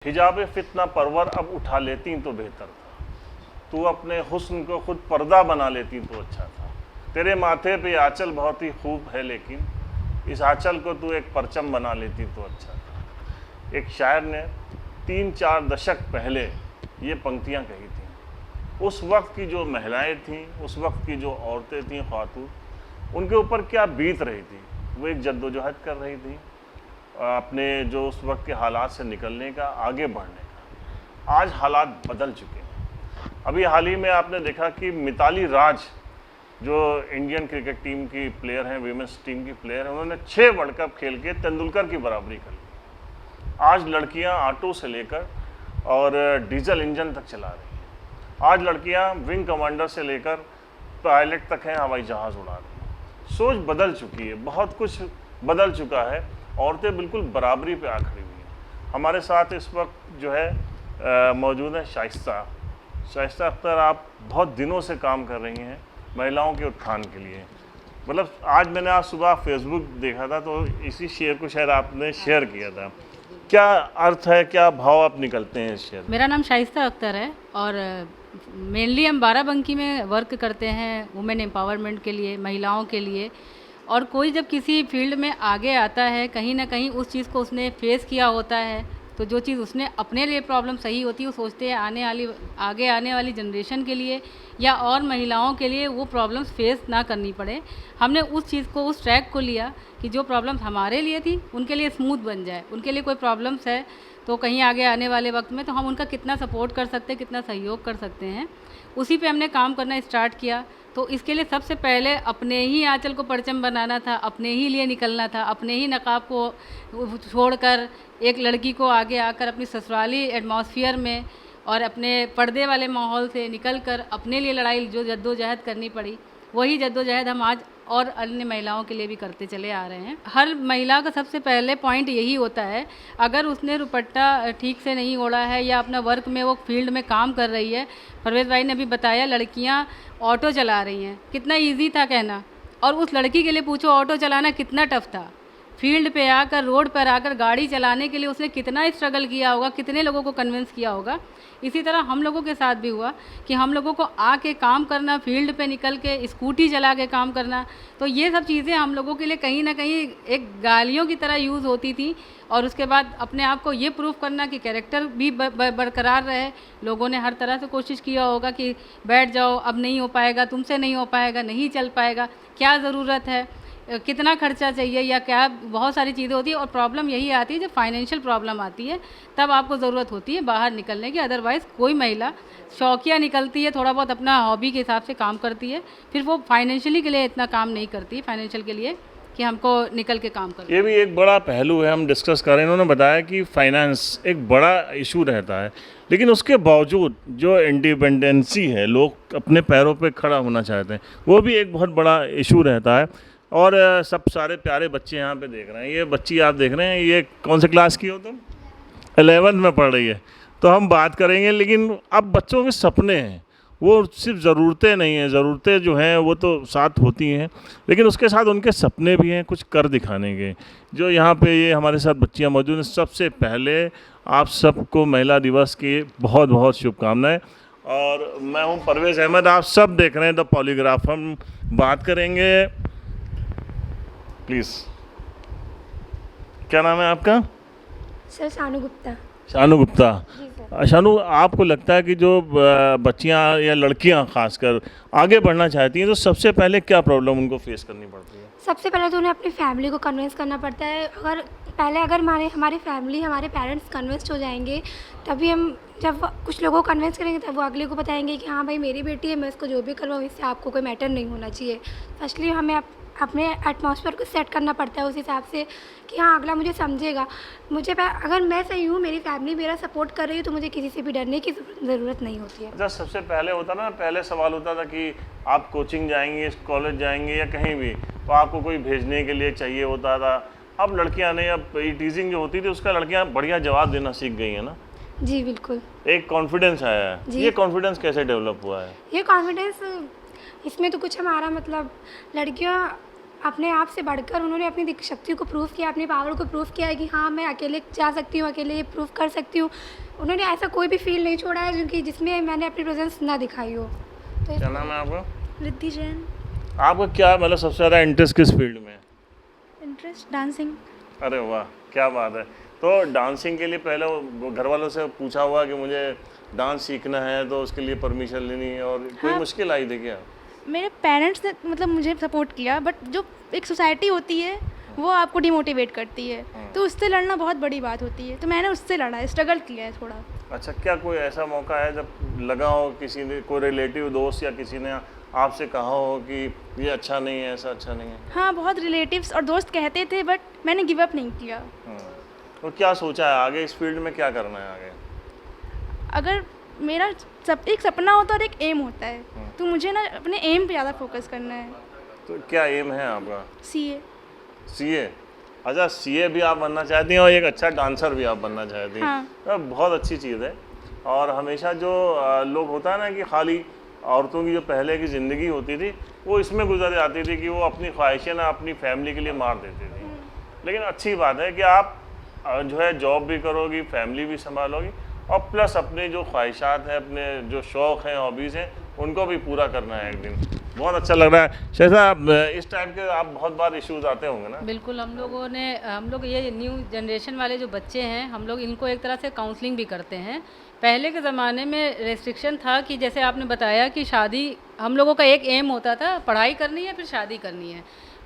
हिजाब फितना परवर अब उठा लेती तो बेहतर था। तू अपने हुस्न को खुद पर्दा बना लेती तो अच्छा था। तेरे माथे पे आंचल बहुत ही खूब है, लेकिन इस आंचल को तू एक परचम बना लेती तो अच्छा था। एक शायर ने 3-4 दशक पहले ये पंक्तियाँ कही थी। उस वक्त की जो महिलाएं थीं, उस वक्त की जो औरतें थीं, ख़ातून, उनके ऊपर क्या बीत रही थी। वो एक जद्दोजहद कर रही थी अपने जो उस वक्त के हालात से निकलने का, आगे बढ़ने का। आज हालात बदल चुके हैं। अभी हाल ही में आपने देखा कि मिताली राज जो इंडियन क्रिकेट टीम की प्लेयर हैं, वीमेंस टीम की प्लेयर हैं, उन्होंने 6 वर्ल्ड कप खेल के तेंदुलकर की बराबरी कर ली। आज लड़कियां ऑटो से लेकर और डीजल इंजन तक चला रही हैं। आज लड़कियां विंग कमांडर से लेकर पायलट तक हैं, हवाई जहाज़ उड़ा रही हैं। सोच बदल चुकी है, बहुत कुछ बदल चुका है। औरतें बिल्कुल बराबरी पे आ खड़ी हुई हैं। हमारे साथ इस वक्त जो है मौजूद है शाइस्ता अख्तर। आप बहुत दिनों से काम कर रही हैं महिलाओं के उत्थान के लिए। मतलब आज मैंने आज सुबह फेसबुक देखा था तो इसी शेयर को शायद आपने शेयर किया था। क्या अर्थ है, क्या भाव आप निकलते हैं इस शेयर? मेरा नाम शाइस्ता अख्तर है और मेनली हम बाराबंकी में वर्क करते हैं वुमेन एम्पावरमेंट के लिए, महिलाओं के लिए। और कोई जब किसी फील्ड में आगे आता है, कहीं ना कहीं उस चीज़ को उसने फेस किया होता है, तो जो चीज़ उसने अपने लिए प्रॉब्लम सही होती है, वो सोचते हैं आगे आने वाली जनरेशन के लिए या और महिलाओं के लिए वो प्रॉब्लम्स फेस ना करनी पड़े। हमने उस चीज़ को, उस ट्रैक को लिया कि जो प्रॉब्लम्स हमारे लिए थी उनके लिए स्मूथ बन जाए। उनके लिए कोई प्रॉब्लम्स है तो कहीं आगे आने वाले वक्त में तो हम उनका कितना सपोर्ट कर सकते हैं, कितना सहयोग कर सकते हैं, उसी पे हमने काम करना स्टार्ट किया। तो इसके लिए सबसे पहले अपने ही आंचल को परचम बनाना था, अपने ही लिए निकलना था, अपने ही नकाब को छोड़कर एक लड़की को आगे आकर अपनी ससुराली एटमॉस्फेयर में और अपने पर्दे वाले माहौल से निकलकर अपने लिए लड़ाई जो जद्दोजहद करनी पड़ी, वही जद्दोजहद हम आज और अन्य महिलाओं के लिए भी करते चले आ रहे हैं। हर महिला का सबसे पहले पॉइंट यही होता है, अगर उसने दुपट्टा ठीक से नहीं ओढ़ा है या अपना वर्क में वो फील्ड में काम कर रही है। परवेज़ भाई ने अभी बताया लड़कियां ऑटो चला रही हैं, कितना इजी था कहना, और उस लड़की के लिए पूछो ऑटो चलाना कितना टफ था। फील्ड पे आकर, रोड पर आकर गाड़ी चलाने के लिए उसने कितना स्ट्रगल किया होगा, कितने लोगों को कन्विंस किया होगा। इसी तरह हम लोगों के साथ भी हुआ कि हम लोगों को आके काम करना, फील्ड पे निकल के स्कूटी चला के काम करना, तो ये सब चीज़ें हम लोगों के लिए कहीं ना कहीं एक गालियों की तरह यूज़ होती थी। और उसके बाद अपने आप को ये प्रूफ करना कि कैरेक्टर भी बरकरार रहे। लोगों ने हर तरह से कोशिश किया होगा कि बैठ जाओ, अब नहीं हो पाएगा, तुमसे नहीं हो पाएगा, नहीं चल पाएगा, क्या ज़रूरत है, कितना खर्चा चाहिए या क्या, बहुत सारी चीज़ें होती है। और प्रॉब्लम यही आती है जब फाइनेंशियल प्रॉब्लम आती है, तब आपको ज़रूरत होती है बाहर निकलने की। अदरवाइज़ कोई महिला शौकिया निकलती है, थोड़ा बहुत अपना हॉबी के हिसाब से काम करती है, फिर वो फाइनेंशियली के लिए इतना काम नहीं करती, फाइनेंशियल के लिए कि हमको निकल के काम करना। ये भी एक बड़ा पहलू है, हम डिस्कस कर रहे हैं। इन्होंने बताया कि फाइनेंस एक बड़ा इशू रहता है, लेकिन उसके बावजूद जो इंडिपेंडेंसी है, लोग अपने पैरों पे खड़ा होना चाहते हैं, वो भी एक बहुत बड़ा इशू रहता है। और सब सारे प्यारे बच्चे यहाँ पे देख रहे हैं। ये बच्ची आप देख रहे हैं, ये कौन से क्लास की हो तुम? 11th में पढ़ रही है। तो हम बात करेंगे, लेकिन अब बच्चों के सपने हैं, वो सिर्फ ज़रूरतें नहीं हैं। ज़रूरतें जो हैं वो तो साथ होती हैं, लेकिन उसके साथ उनके सपने भी हैं कुछ कर दिखाने के। जो यहाँ पे ये हमारे साथ बच्चियाँ मौजूद हैं, सबसे पहले आप सबको महिला दिवस की बहुत बहुत शुभकामनाएं। और मैं हूँ परवेज़ अहमद, आप सब देख रहे हैं द पॉलीग्राफ। हम बात करेंगे, प्लीज़ क्या नाम है आपका? सर शानू गुप्ता। शानू गुप्ता। जी सर। शानू, आपको लगता है कि जो बच्चियां या लड़कियां खासकर आगे बढ़ना चाहती हैं तो सबसे पहले क्या प्रॉब्लम उनको फेस करनी पड़ती है? सबसे पहले तो उन्हें अपनी फैमिली को कन्विंस करना पड़ता है। अगर हमारी फैमिली, हमारे पेरेंट्स कन्विंस्ड हो जाएंगे, तभी हम, जब कुछ लोगों को कन्विंस करेंगे तब वो अगले को बताएंगे कि हाँ भाई मेरी बेटी है, मैं इसको जो भी करवाऊँ, इससे आपको कोई मैटर नहीं होना चाहिए। फर्स्टली हमें अपने एटमॉस्फेयर को सेट करना पड़ता है उस हिसाब से कि हाँ अगला मुझे समझेगा। अगर मैं सही हूँ, मेरी फैमिली मेरा सपोर्ट कर रही है, तो मुझे किसी से भी डरने की ज़रूरत नहीं होती है। अच्छा, सबसे पहले होता ना, पहले सवाल होता था कि आप कोचिंग जाएंगे, कॉलेज जाएंगे या कहीं भी, तो आपको कोई भेजने के लिए चाहिए होता था। अब लड़कियां ने, अब टीजिंग जो होती थी उसका लड़कियां बढ़िया जवाब देना सीख गई हैं ना। जी बिल्कुल। एक कॉन्फिडेंस आया है। ये कॉन्फिडेंस कैसे डेवलप हुआ है? ये कॉन्फिडेंस, इसमें तो कुछ हमारा मतलब, लड़कियां अपने आप से बढ़कर उन्होंने अपनी शक्ति को प्रूव किया, अपनी पावर को प्रूव किया है कि हाँ मैं अकेले जा सकती हूँ, अकेले ये प्रूव कर सकती हूँ। उन्होंने ऐसा कोई भी फील्ड नहीं छोड़ा है क्योंकि जिसमें मैंने अपनी प्रेजेंस ना दिखाई हो। तो क्या नाम है आपका? रिद्धि जैन। आपका क्या मतलब सबसे ज़्यादा इंटरेस्ट किस फील्ड में है? Interest dancing. अरे वाह, क्या बात है। तो डांसिंग के लिए पहले वो घर वालों से पूछा हुआ कि मुझे डांस सीखना है, तो उसके लिए परमिशन लेनी है, और कोई मुश्किल आई थी क्या? मेरे पेरेंट्स ने मतलब मुझे सपोर्ट किया, बट जो एक सोसाइटी होती है वो आपको डिमोटिवेट करती है, तो उससे लड़ना बहुत बड़ी बात होती है। तो मैंने उससे लड़ा है, स्ट्रगल किया है थोड़ा। अच्छा, क्या कोई ऐसा मौका है जब लगा हो, किसी ने, कोई रिलेटिव, दोस्त या किसी ने आपसे कहा हो कि ये अच्छा नहीं है, ऐसा अच्छा नहीं है? हाँ, बहुत रिलेटिव्स और दोस्त कहते थे, बट मैंने गिव अप नहीं किया। तो क्या सोचा है आगे, इस फील्ड में क्या करना है आगे? अगर मेरा एक सपना होता है और एक एम होता है, तो मुझे ना अपने एम पे ज़्यादा फोकस करना है। तो क्या एम है आपका? सीए। सीए? अच्छा, सीए भी आप बनना चाहती हैं और एक अच्छा डांसर भी आप बनना चाहती हैं। हाँ। तो बहुत अच्छी चीज़ है। और हमेशा जो लोग होता है ना कि खाली औरतों की जो पहले की ज़िंदगी होती थी वो इसमें गुजर जाती थी कि वो अपनी ख्वाहिशें ना अपनी फैमिली के लिए मार देती थी। लेकिन अच्छी बात है कि आप जो है जॉब भी करोगी, फैमिली भी संभालोगी, और प्लस अपने जो ख्वाहिशात हैं, अपने जो शौक़ हैं, हॉबीज़ हैं, उनको भी पूरा करना है एक दिन। बहुत अच्छा लग रहा है। शहज़ा, इस टाइप के आप बहुत बार इश्यूज आते होंगे ना? बिल्कुल, हम लोग ये न्यू जनरेशन वाले जो बच्चे हैं, हम लोग इनको एक तरह से काउंसलिंग भी करते हैं। पहले के ज़माने में रेस्ट्रिक्शन था कि जैसे आपने बताया कि शादी, हम लोगों का एक एम होता था, पढ़ाई करनी है फिर शादी करनी है।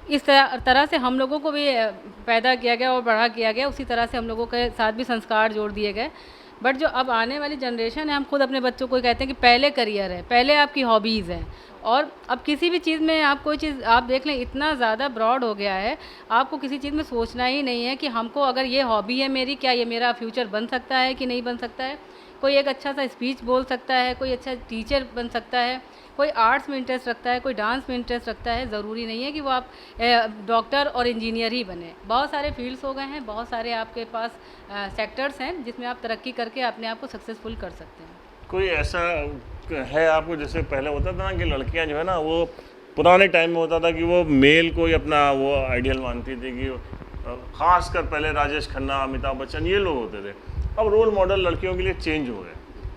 इस तरह से हम लोगों को भी पैदा किया गया और बड़ा किया गया, उसी तरह से हम लोगों के साथ भी संस्कार जोड़ दिए गए। बट जो अब आने वाली जनरेशन है, हम खुद अपने बच्चों को कहते हैं कि पहले करियर है, पहले आपकी हॉबीज़ है। और अब किसी भी चीज़ में आप कोई चीज़ आप देख लें, इतना ज़्यादा ब्रॉड हो गया है, आपको किसी चीज़ में सोचना ही नहीं है कि हमको अगर ये हॉबी है मेरी, क्या ये मेरा फ्यूचर बन सकता है कि नहीं बन सकता है। कोई एक अच्छा सा स्पीच बोल सकता है, कोई अच्छा टीचर बन सकता है, कोई आर्ट्स में इंटरेस्ट रखता है, कोई डांस में इंटरेस्ट रखता है। ज़रूरी नहीं है कि वो आप डॉक्टर और इंजीनियर ही बने। बहुत सारे फील्ड्स हो गए हैं, बहुत सारे आपके पास सेक्टर्स हैं जिसमें आप तरक्की करके अपने आप को सक्सेसफुल कर सकते हैं। कोई ऐसा है आपको, जैसे पहले होता था ना कि लड़कियां जो है ना, वो पुराने टाइम में होता था कि वो मेल को ही अपना वो आइडियल मानती थी, कि ख़ासकर पहले राजेश खन्ना, अमिताभ बच्चन, ये लोग होते थे। अब रोल मॉडल लड़कियों के लिए चेंज हो गए।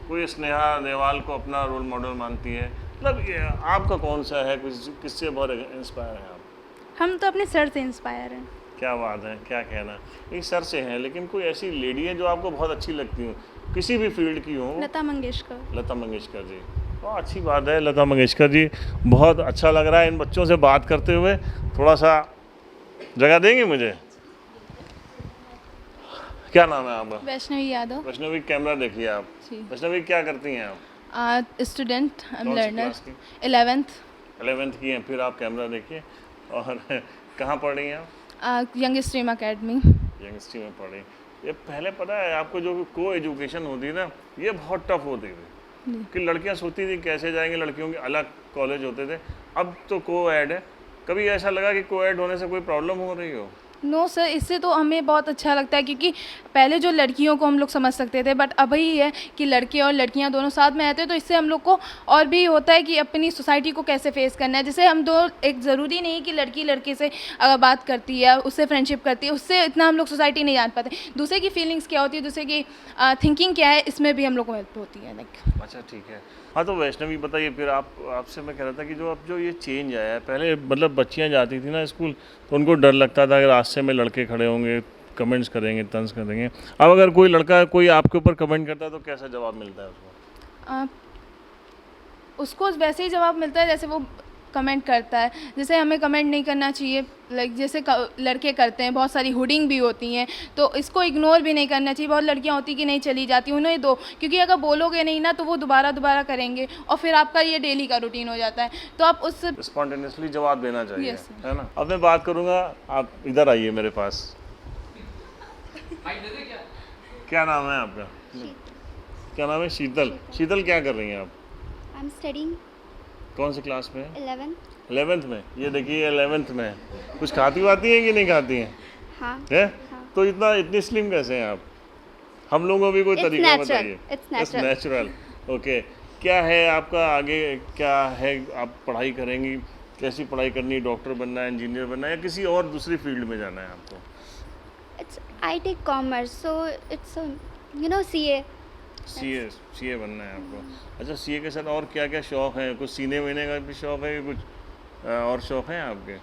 कोई स्नेहा नेहवाल को अपना रोल मॉडल मानती है। मतलब आपका कौन सा है, किससे बहुत इंस्पायर है आप? हम तो अपने सर से इंस्पायर हैं। क्या बात है, क्या कहना। एक सर से हैं, लेकिन कोई ऐसी लेडी है जो आपको बहुत अच्छी लगती हो, किसी भी फील्ड की हो? लता मंगेशकर। लता मंगेशकर जी, बहुत अच्छी बात है। लता मंगेशकर जी, बहुत अच्छा लग रहा है इन बच्चों से बात करते हुए। थोड़ा सा जगह देंगे मुझे? क्या नाम है आपका? वैष्णवी यादव। वैष्णवी, कैमरा देखिए आप। वैष्णवी, क्या करती हैं आप? स्टूडेंट, आई एम कौन सी लर्नर। क्लास की? 11th की हैं। फिर आप कैमरा देखिए। और कहाँ पढ़ रही हैं आप? Young stream academy. यंगस्ट्री में पढ़ रही। ये पहले पता है आपको, जो को एजुकेशन होती ना, ये बहुत टफ होती थी कि लड़कियां सोचती थी कैसे जाएंगे, लड़कियों के अलग कॉलेज होते थे। अब तो को एड है। कभी ऐसा लगा कि को एड होने से कोई प्रॉब्लम हो रही हो? नो सर, इससे तो हमें बहुत अच्छा लगता है, क्योंकि पहले जो लड़कियों को हम लोग समझ सकते थे, बट अब ही है कि लड़के और लड़कियां दोनों साथ में रहते हैं, तो इससे हम लोग को और भी होता है कि अपनी सोसाइटी को कैसे फेस करना है। जैसे हम दो, एक ज़रूरी नहीं कि लड़की लड़के से अगर बात करती है, उससे फ्रेंडशिप करती है, उससे इतना हम लोग सोसाइटी नहीं जान पाते। दूसरे की फीलिंग्स क्या होती है, दूसरे की थिंकिंग क्या है, इसमें भी हम लोग को हेल्प होती है। लाइक अच्छा, ठीक है। हाँ, तो वैष्णवी बताइए फिर आपसे मैं कह रहा था कि जो अब जो ये चेंज आया है, पहले मतलब बच्चियाँ जाती थी ना स्कूल, तो उनको डर लगता था कि रास्ते में लड़के खड़े होंगे, कमेंट्स करेंगे, तंज करेंगे। अब अगर कोई लड़का कोई आपके ऊपर कमेंट करता है तो कैसा जवाब मिलता है उसको? उसको वैसे ही जवाब मिलता है जैसे वो कमेंट करता है। जैसे हमें कमेंट नहीं करना चाहिए, लाइक जैसे लड़के करते हैं, बहुत सारी हुडिंग भी होती हैं, तो इसको इग्नोर भी नहीं करना चाहिए। बहुत लड़कियां होती कि नहीं चली जाती, उन्हें दो, क्योंकि अगर बोलोगे नहीं ना तो वो दोबारा करेंगे और फिर आपका ये डेली का रूटीन हो जाता है। तो आप उस स्पॉन्टेनियसली जवाब देना चाहिए। Yes, है ना? अब मैं बात करूँगा, आप इधर आइए मेरे पास। क्या नाम है आपका? क्या नाम है? शीतल। शीतल, क्या कर रही हैं आप? आई एम स्टडिंग कौन सी क्लास में? 11th में। ये देखिए 11th में। कुछ खाती वाती हैं कि नहीं खाती हैं? हाँ। है? हाँ। तो इतनी स्लिम कैसे हैं आप? हम लोगों को भी कोई It's तरीका natural. बताइए। It's natural. ओके। क्या है आपका आगे, क्या है, आप पढ़ाई करेंगी कैसी पढ़ाई करनी है, डॉक्टर बनना है, इंजीनियर बनना है या किसी और दूसरी फील्ड में जाना है आपको? I take commerce, so it's CA. CA बनना है आपको। अच्छा, सीए के साथ और क्या क्या शौक़ हैं? कुछ सीने वीने का भी शौक़ है कि कुछ और शौक़ हैं आपके?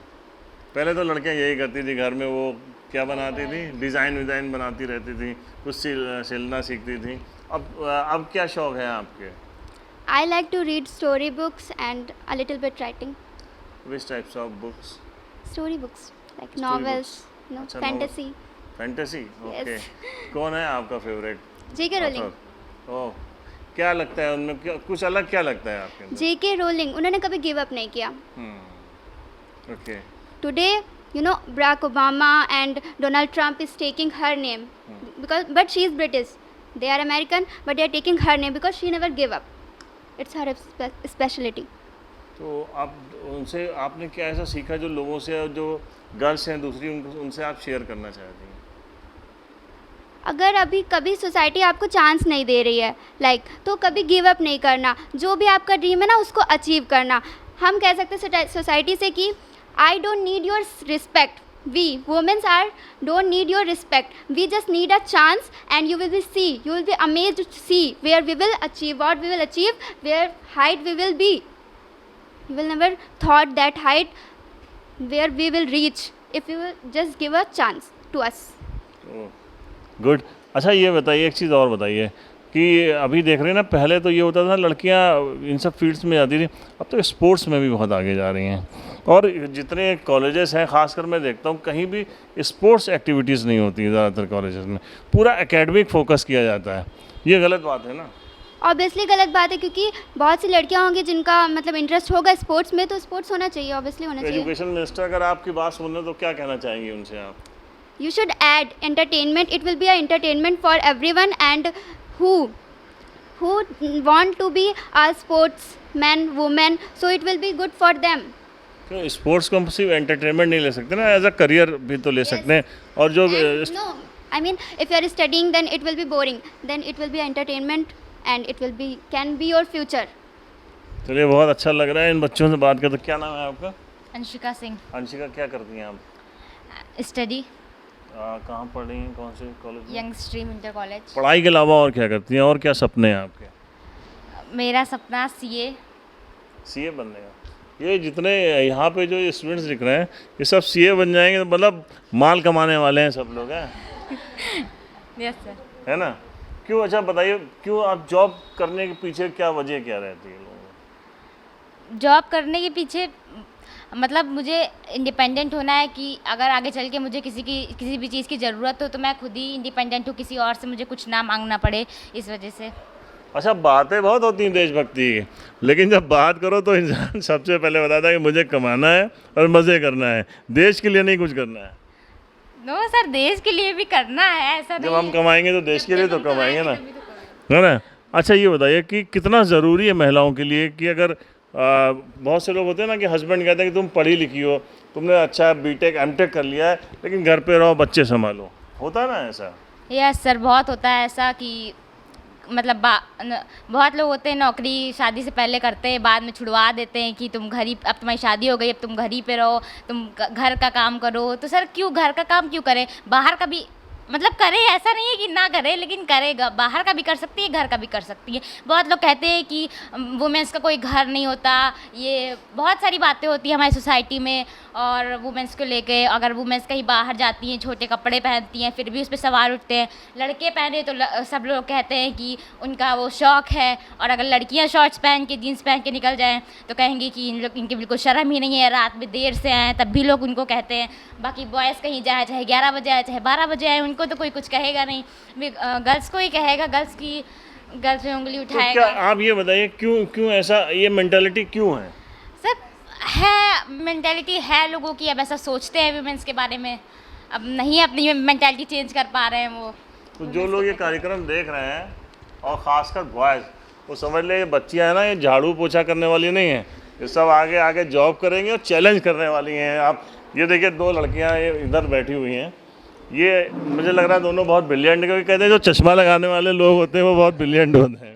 पहले तो लड़कियां यही करती थी घर में, वो क्या बनाती थी, डिज़ाइन बनाती रहती थी, कुछ सिलना सीखती थी। अब क्या शौक़ है आपके? I like to read story books and a little bit writing. Which types of books? Story books, like Story novels, अच्छा, fantasy. Fantasy, okay. Yes. कौन है आपका फेवरेट? J.K. Rowling. ओह, क्या लगता है उनमें, कुछ अलग क्या लगता है आपके अंदर? J.K. Rowling, उन्होंने कभी गिव अप नहीं किया। Okay. Today, Barack Obama and Donald Trump is taking her name but she is British. They are American, but they are taking her name because she never gave up. It's her specialty. तो आप उनसे आपने क्या ऐसा सीखा जो लोगों से, जो गर्ल्स हैं दूसरी, उनसे आप शेयर करना चाहती हैं? अगर अभी कभी सोसाइटी आपको चांस नहीं दे रही है तो कभी गिव अप नहीं करना। जो भी आपका ड्रीम है ना, उसको अचीव करना। हम कह सकते हैं सोसाइटी से कि I don't need your respect, we womens don't need your respect, we just need a chance and you will be amazed to see where we will achieve, what we will achieve, where height we will be. You will never thought that height where we will reach if you will just give a chance to us. Good. अच्छा, ये बताइए, एक चीज़ और बताइए कि अभी देख रहे हैं ना, पहले तो ये होता था लड़कियां इन सब फील्ड्स में जाती थी, अब तो स्पोर्ट्स में भी बहुत आगे जा रही हैं। और जितने कॉलेजेस हैं, ख़ासकर मैं देखता हूँ कहीं भी स्पोर्ट्स एक्टिविटीज़ नहीं होती ज़्यादातर कॉलेजेस में, पूरा एकेडमिक फोकस किया जाता है। ये गलत बात है ना? ऑब्वियसली गलत बात है, क्योंकि बहुत सी लड़कियां होंगी जिनका मतलब इंटरेस्ट होगा स्पोर्ट्स में, तो स्पोर्ट्स होना चाहिए, ऑब्वियसली होना चाहिए। एजुकेशन मिनिस्टर अगर आपकी बात सुन ले तो क्या कहना चाहेंगे उनसे आप? You should add entertainment. It will be an entertainment for everyone, and who want to be a sportsman, woman, so it will be good for them. क्यों स्पोर्ट्स को हम सिर्फ एंटरटेनमेंट नहीं ले सकते ना, एज अ करियर भी तो ले सकते हैं। और जो And no, I mean, if you are studying, then it will be boring. Then it will be entertainment, and it will be can be your future. चलिए, बहुत अच्छा लग रहा है इन बच्चों से बात करते। क्या नाम है आपका? अंशिका सिंह। अंशिका, क्या करती हैं आप? स्टडी कहाँ पढ़ रही हैं, कौन से कॉलेज में? Young stream inter college. पढ़ाई के अलावा और क्या करती हैं, और क्या सपने हैं आपके? मेरा सपना सीए बनने का। ये जितने यहाँ पे जो स्टूडेंट्स दिख रहे हैं, ये सब सीए बन जाएंगे, तो मतलब माल कमाने वाले हैं सब लोग, हैं? Yes sir. है ना? क्यों? अच्छा बताइए, क्यों आप जॉब करने के पीछे क्या वजह क्या रहती है लोगों को? जॉब करने के पीछे मतलब मुझे इंडिपेंडेंट होना है कि अगर आगे चल के मुझे किसी भी चीज़ की ज़रूरत हो तो मैं खुद ही इंडिपेंडेंट हूँ, किसी और से मुझे कुछ ना मांगना पड़े, इस वजह से। अच्छा, बातें बहुत होती हैं देशभक्ति की, लेकिन जब बात करो तो इंसान सबसे पहले बताता है कि मुझे कमाना है और मज़े करना है, देश के लिए नहीं कुछ करना है। नो सर, देश के लिए भी करना है, ऐसा नहीं जब हम है। कमाएंगे तो देश के लिए तो कमाएंगे ना, है ना? अच्छा, ये बताइए कि कितना ज़रूरी है महिलाओं के लिए कि अगर बहुत से लोग होते हैं ना कि हस्बैंड कहते हैं कि तुम पढ़ी लिखी हो, तुमने अच्छा बीटेक एमटेक कर लिया है, लेकिन घर पे रहो, बच्चे संभालो, होता है ना ऐसा? यस सर, बहुत होता है ऐसा कि मतलब बहुत लोग होते हैं नौकरी शादी से पहले करते हैं, बाद में छुड़वा देते हैं कि तुम घर ही, अब तुम्हारी शादी हो गई, अब तुम घर ही पे रहो, तुम घर का काम करो। तो सर क्यों घर का काम क्यों करें? बाहर का भी मतलब करे, ऐसा नहीं है कि ना करे, लेकिन करेगा, बाहर का भी कर सकती है, घर का भी कर सकती है। बहुत लोग कहते हैं कि वुमेंस का कोई घर नहीं होता, ये बहुत सारी बातें होती हैं हमारी सोसाइटी में। और वुमेंस को लेके अगर वुमेंस कहीं बाहर जाती हैं, छोटे कपड़े पहनती हैं, फिर भी उस पर सवाल उठते हैं। लड़के पहने तो सब लोग कहते हैं कि उनका वो शौक़ है, और अगर लड़कियां शॉर्ट्स पहन के, जीन्स पहन के निकल जाएं तो कहेंगी कि इनकी बिल्कुल शर्म ही नहीं है, रात में देर से आएँ तब भी लोग उनको कहते हैं। बाकी बॉयज़ कहीं जाए, चाहे 11 बजे आए, चाहे 12 बजे आए, उनको तो कोई कुछ कहेगा नहीं, गर्ल्स को ही कहेगा, गर्ल्स में उंगली तो क्या उठाएगा। आप ये बताइए क्यों ऐसा, ये मेंटालिटी क्यों है? सर है, मेंटालिटी है लोगों की, अब ऐसा सोचते हैं वुमेन्स के बारे में, अब नहीं अपनी मेंटालिटी चेंज कर पा रहे हैं वो। तो जो लोग ये कार्यक्रम देख रहे हैं और ख़ासकर बॉयज़, वो समझ ले ये बच्चियाँ हैं ना, ये झाड़ू पोछा करने वाली नहीं हैं, ये सब आगे आगे जॉब करेंगे और चैलेंज करने वाली हैं। आप ये देखिए, 2 लड़कियाँ ये इधर बैठी हुई हैं, ये मुझे लग रहा है दोनों बहुत ब्रिलियंट, क्योंकि कहते हैं जो चश्मा लगाने वाले लोग होते हैं वो बहुत ब्रिलियंट होते हैं।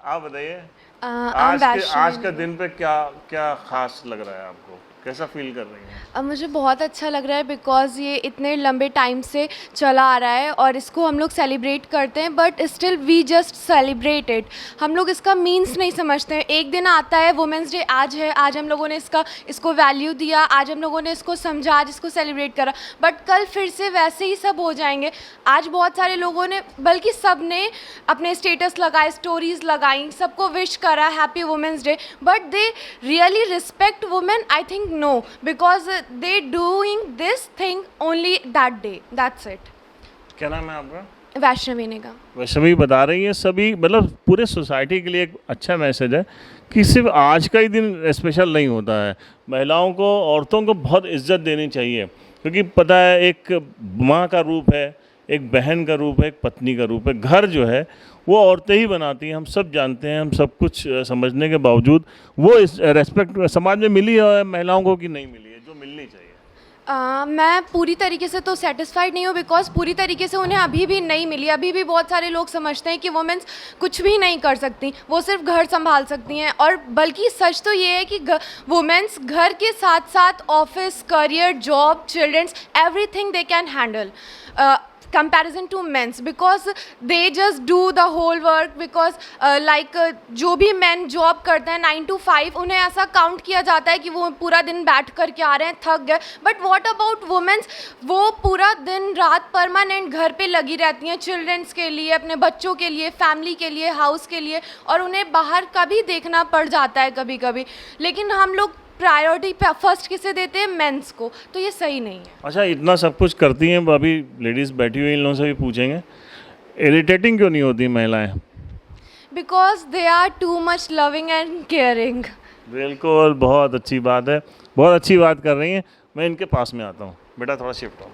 आप बताइए, आज के दिन पे क्या क्या खास लग रहा है आपको, कैसा फील कर रही हैं? अब मुझे बहुत अच्छा लग रहा है बिकॉज़ ये इतने लंबे टाइम से चला आ रहा है और इसको हम लोग सेलिब्रेट करते हैं, but still we just celebrate it. हम लोग इसका मीन्स नहीं समझते हैं। एक दिन आता है वुमेंस डे, आज है, आज हम लोगों ने इसको वैल्यू दिया, आज हम लोगों ने इसको समझा, आज इसको सेलिब्रेट करा, बट कल फिर से वैसे ही सब हो जाएंगे। आज बहुत सारे लोगों ने, बल्कि सब ने अपने स्टेटस लगाए, स्टोरीज लगाई, सबको विश करा happy women's day, but they really respect women? I think no, because they doing this thing only that day, that's it। क्या नाम है आपका? वैष्णवी निगम। वैष्णवी बता रही है सभी, मतलब पूरे सोसाइटी के लिए एक अच्छा मैसेज है कि सिर्फ आज का ही दिन स्पेशल नहीं होता है। महिलाओं को, औरतों को बहुत इज्जत देनी चाहिए, क्योंकि पता है एक माँ का रूप है, एक बहन का रूप है, एक पत्नी का रूप है। घर जो है वो औरतें ही बनाती हैं, हम सब जानते हैं। हम सब कुछ समझने के बावजूद वो इस रेस्पेक्ट समाज में मिली है महिलाओं को कि नहीं मिली है, जो मिलनी चाहिए। मैं पूरी तरीके से तो सेटिस्फाइड नहीं हूँ बिकॉज पूरी तरीके से उन्हें अभी भी नहीं मिली। अभी भी बहुत सारे लोग समझते हैं कि वुमेन्स कुछ भी नहीं कर सकती, वो सिर्फ घर संभाल सकती हैं। और बल्कि सच तो ये है कि वुमेन्स घर के साथ साथ office, career, job, childrens, everything they can handle comparison to men's, because they just do the whole work, because जो भी men जॉब करते हैं 9 to 5, उन्हें ऐसा काउंट किया जाता है कि वो पूरा दिन बैठ कर के आ रहे हैं, थक गए। But what about womens? वो पूरा दिन रात परमानेंट घर पे लगी रहती हैं, चिल्ड्रंस के लिए, अपने बच्चों के लिए, फैमिली के लिए, हाउस के लिए, और उन्हें बाहर का भी देखना पड़ जाता है कभी कभी। लेकिन हम लोग प्रायोरिटी फर्स्ट किसे देते हैं? मेंस को। तो ये सही नहीं है। अच्छा, इतना सब कुछ करती हैं, अभी लेडीज़ बैठी हुई, इन लोगों से भी पूछेंगे, इरिटेटिंग क्यों नहीं होती महिलाएं? Because they are too much loving and caring. बिल्कुल, बहुत अच्छी बात है, बहुत अच्छी बात कर रही हैं। मैं इनके पास में आता हूँ। बेटा थोड़ा शिफ्ट हो।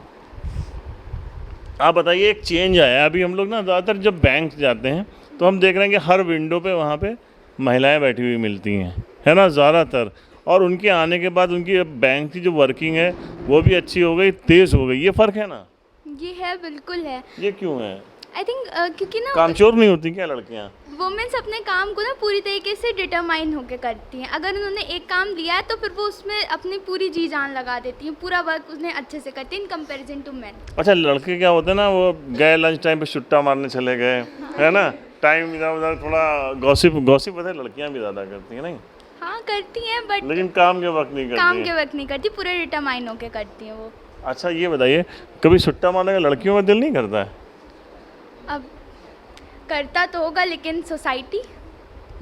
आप बताइए, एक चेंज आया है। अभी हम लोग ना ज़्यादातर जब बैंक जाते हैं तो हम देख रहे हैं कि हर विंडो पे वहाँ पे महिलाएं बैठी हुई मिलती हैं, है ना, ज़्यादातर। और उनके आने के बाद उनकी बैंक की जो वर्किंग है वो भी अच्छी हो गई, तेज़ हो गई। ये फ़र्क है ना? ये है, बिल्कुल है। ये क्यों है? आई थिंक क्योंकि ना कामचोर नहीं होती क्या लड़कियाँ? वुमेन्स अपने काम को ना पूरी तरीके से डिटरमाइन होकर करती हैं। अगर उन्होंने एक काम लिया है तो फिर वो उसमें अपनी पूरी जी जान लगा देती हैं, पूरा वर्क उसने अच्छे से करती हैं इन कंपैरिजन टू मैन। अच्छा, लड़के क्या होते हैं ना, वो गए लंच टाइम पे छुट्टा मारने चले गए, है ना, टाइम इधर उधर थोड़ा गॉसिप पता है लड़कियाँ भी ज़्यादा करती हैं, नहीं? हाँ करती हैं, बट लेकिन काम के वक्त नहीं करती। काम के वक्त नहीं करती, पूरे डिटरमाइन होकर करती हैं वो। अच्छा, ये बताइए, कभी छुट्टा मारने का लड़कियों का दिल नहीं करता है? अब करता तो होगा, लेकिन सोसाइटी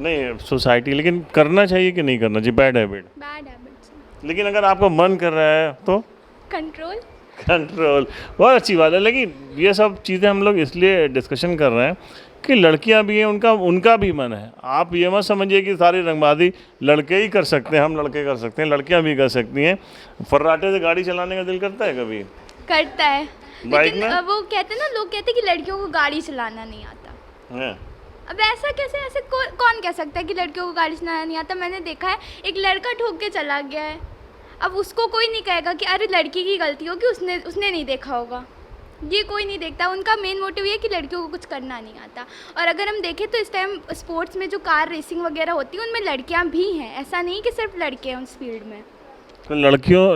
नहीं, सोसाइटी, लेकिन करना चाहिए कि नहीं करना चाहिए? Bad habit. Bad habits. लेकिन अगर आपका मन कर रहा है तो कंट्रोल। बहुत अच्छी बात है। लेकिन ये सब चीज़ें हम लोग इसलिए डिस्कशन कर रहे हैं कि लड़कियां भी हैं, उनका भी मन है। आप ये मत समझिए कि सारी रंगबाजी लड़के ही कर सकते हैं, हम लड़के कर सकते हैं, लड़कियां भी कर सकती हैं। फर्राटे से गाड़ी चलाने का दिल करता है कभी? करता है, बाइक लेकिन में? वो कहते हैं ना, लोग कहते हैं कि लड़कियों को गाड़ी चलाना नहीं आता है। अब ऐसा कैसे? ऐसे कौन कह सकता है कि लड़कियों को गाड़ी चलाना नहीं आता? मैंने देखा है, एक लड़का ठोक के चला गया है, अब उसको कोई नहीं कहेगा कि अरे लड़की की गलती हो कि उसने नहीं देखा होगा। ये कोई नहीं देखता। उनका मेन मोटिव ये है कि लड़कियों को कुछ करना नहीं आता। और अगर हम देखें तो इस टाइम स्पोर्ट्स में जो कार रेसिंग वगैरह होती है उनमें लड़कियां भी हैं, ऐसा नहीं कि सिर्फ लड़के हैं उस फील्ड में। तो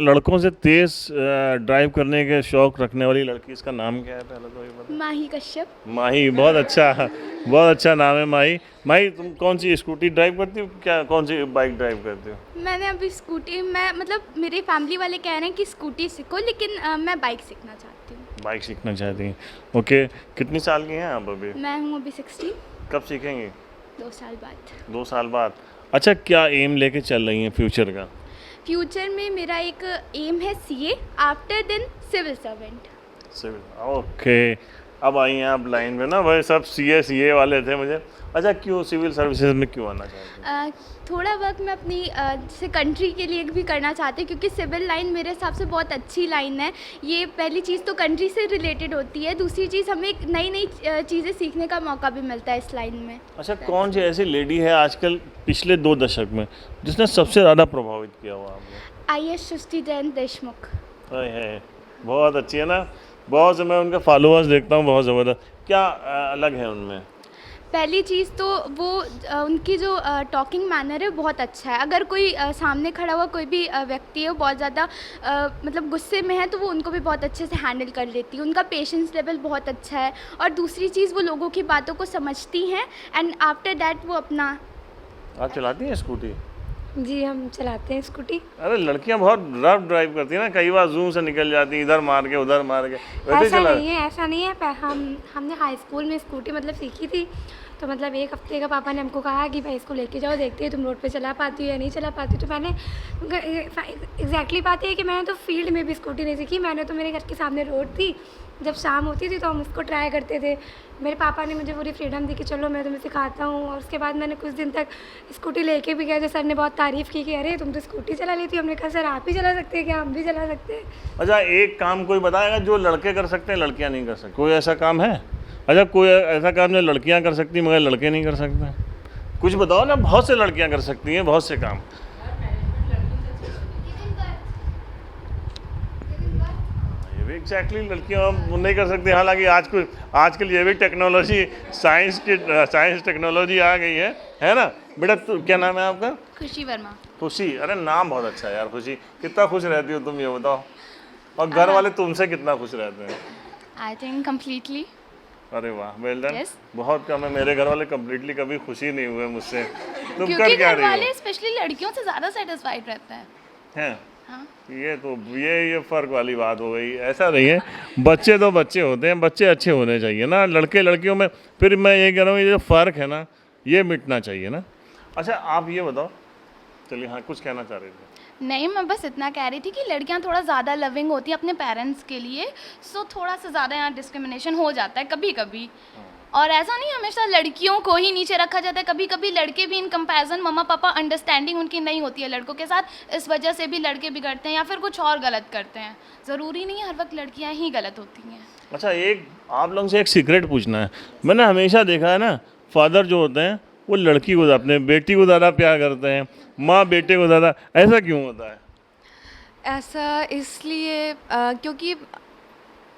लड़कों से तेज ड्राइव करने के शौक रखने वाली लड़की, इसका नाम क्या है पहले तो ये बताओ? माही कश्यप। माही, बहुत अच्छा नाम है माही। माही, तुम कौन सी स्कूटी ड्राइव करती हो, क्या कौन सी बाइक ड्राइव करती हो? मैंने अभी स्कूटी, मैं मतलब मेरे फैमिली वाले कह रहे हैं कि स्कूटी सीखो, लेकिन मैं बाइक सीखना चाहती हूँ। बाइक सीखना चाहती हैं, ओके। कितनी साल की हैं आप अभी? मैं हूँ अभी 16। कब सीखेंगी? 2 साल बाद। 2 साल बाद। अच्छा, क्या एम लेके चल रही हैं फ्यूचर का? फ्यूचर में मेरा एक एम है CA, after then civil servant. Civil, okay. अब आई हैं आप लाइन में ना, वह सब CA वाले थे मुझे। अच्छा, क्यों सिविल सर्विसेज में क्यों आना चाहते हैं? थोड़ा वर्क मैं अपनी जैसे कंट्री के लिए भी करना चाहती हूँ, क्योंकि सिविल लाइन मेरे हिसाब से बहुत अच्छी लाइन है। ये पहली चीज़ तो कंट्री से रिलेटेड होती है, दूसरी चीज़ हमें नई चीज़ें सीखने का मौका भी मिलता है इस लाइन में। अच्छा, कौन सी ऐसी लेडी है आजकल पिछले 2 दशक में जिसने सबसे ज़्यादा प्रभावित किया हुआ आपको? IAS सृष्टि जैन देशमुख। है, बहुत अच्छी है ना, बहुत से मैं उनके फॉलोअर्स देखता हूँ, बहुत ज़बरदस्त। क्या अलग है उनमें? पहली चीज़ तो वो उनकी जो टॉकिंग मैनर है बहुत अच्छा है। अगर कोई सामने खड़ा हुआ कोई भी व्यक्ति है वो बहुत ज़्यादा मतलब गुस्से में है तो वो उनको भी बहुत अच्छे से हैंडल कर लेती है। उनका पेशेंस लेवल बहुत अच्छा है। और दूसरी चीज़ वो लोगों की बातों को समझती हैं एंड आफ्टर दैट वो अपना। आप चलाती हैं स्कूटी? जी हम चलाते हैं स्कूटी। अरे लड़कियां बहुत रफ ड्राइव करती हैं ना, कई बार जूम से निकल जाती हैं, इधर मार के उधर मार के। वैसे ऐसा चला नहीं है, ऐसा नहीं है। हमने हाई स्कूल में स्कूटी मतलब सीखी थी, तो मतलब 1 हफ्ते का पापा ने हमको कहा कि भाई इसको लेके जाओ, देखते हैं तुम रोड पे चला पाती हो या नहीं चला पाती। तो मैंने एग्जैक्टली बात है कि मैंने तो फील्ड में भी स्कूटी नहीं सीखी। मैंने तो मेरे घर के सामने रोड थी, जब शाम होती थी तो हम उसको ट्राई करते थे। मेरे पापा ने मुझे पूरी फ्रीडम दी कि चलो मैं तुम्हें सिखाता हूँ। और उसके बाद मैंने कुछ दिन तक स्कूटी लेके भी गया, जो सर ने बहुत तारीफ़ की कि अरे तुम तो स्कूटी चला लेती हो। हमने कहा सर आप ही चला सकते हैं क्या? हम भी चला सकते हैं। अच्छा, एक काम कोई बताएगा जो लड़के कर सकते हैं लड़कियां नहीं कर सकती? कोई ऐसा काम है? अच्छा, कोई ऐसा काम जो लड़कियां कर सकती मगर लड़के नहीं कर सकते? कुछ बताओ ना। बहुत से लड़कियां कर सकती हैं बहुत से काम। ये भी एग्जैक्टली लड़कियां नहीं कर सकती। हालांकि आजकल ये भी टेक्नोलॉजी साइंस टेक्नोलॉजी आ गई है ना। बेटा क्या नाम है आपका? खुशी वर्मा। खुशी, अरे नाम बहुत अच्छा है यार। खुशी, कितना खुश रहती हो तुम ये बताओ? और घर वाले तुमसे कितना खुश रहते हैं? I think completely. अरे वाह, वेल डन। Yes. बहुत कम है, मेरे घर वाले कम्प्लीटली कभी खुशी नहीं हुए मुझसे। तुम कर क्योंकि क्या घर रही वाले हो? स्पेशली लड़कियों से ज़्यादा सेटिस्फाइड रहते हैं। हैं? हाँ। ये फर्क वाली बात हो गई। ऐसा नहीं है, बच्चे तो बच्चे होते हैं, बच्चे अच्छे होने चाहिए ना। लड़के लड़कियों में फिर मैं ये कह रहा हूँ, ये जो फ़र्क है ना ये मिटना चाहिए ना। अच्छा आप ये बताओ, चलिए हाँ कुछ कहना चाह रहे थे? नहीं, मैं बस इतना कह रही थी कि लड़कियां थोड़ा ज़्यादा लविंग होती हैं अपने पेरेंट्स के लिए, सो थोड़ा सा ज़्यादा यहाँ डिस्क्रिमिनेशन हो जाता है कभी कभी। और ऐसा नहीं हमेशा लड़कियों को ही नीचे रखा जाता है, कभी कभी लड़के भी इन कंपैरिजन मम्मा पापा अंडरस्टैंडिंग उनकी नहीं होती है लड़कों के साथ, इस वजह से भी लड़के बिगड़ते हैं या फिर कुछ और गलत करते हैं। ज़रूरी नहीं है हर वक्त लड़कियाँ ही गलत होती हैं। अच्छा, एक आप लोगों से एक सीक्रेट पूछना है। मैंने हमेशा देखा है ना, फादर जो होते हैं वो लड़की को अपने बेटी को ज़्यादा प्यार करते हैं, माँ बेटे को ज़्यादा। ऐसा क्यों होता है? ऐसा इसलिए क्योंकि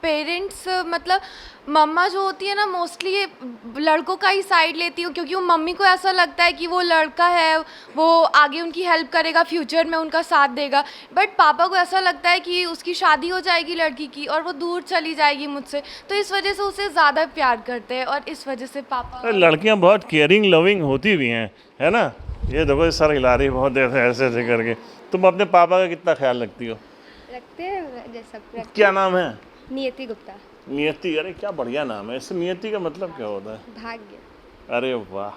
पेरेंट्स मतलब मम्मा जो होती है ना मोस्टली लड़कों का ही साइड लेती है, क्योंकि वो मम्मी को ऐसा लगता है कि वो लड़का है, वो आगे उनकी हेल्प करेगा, फ्यूचर में उनका साथ देगा। बट पापा को ऐसा लगता है कि उसकी शादी हो जाएगी लड़की की और वो दूर चली जाएगी मुझसे, तो इस वजह से उसे ज़्यादा प्यार करते हैं और इस वजह से पापा। लड़कियां बहुत केयरिंग लविंग होती भी हैं, है ना। ये देखो सर हिला रही बहुत देर से ऐसे ऐसे करके। तुम अपने पापा का कितना ख्याल रखती हो? रखते हैं जैसा। क्या नाम है? नियति गुप्ता। नियति, अरे क्या बढ़िया नाम है। इससे नियति का मतलब क्या होता है? भाग्य। अरे वाह।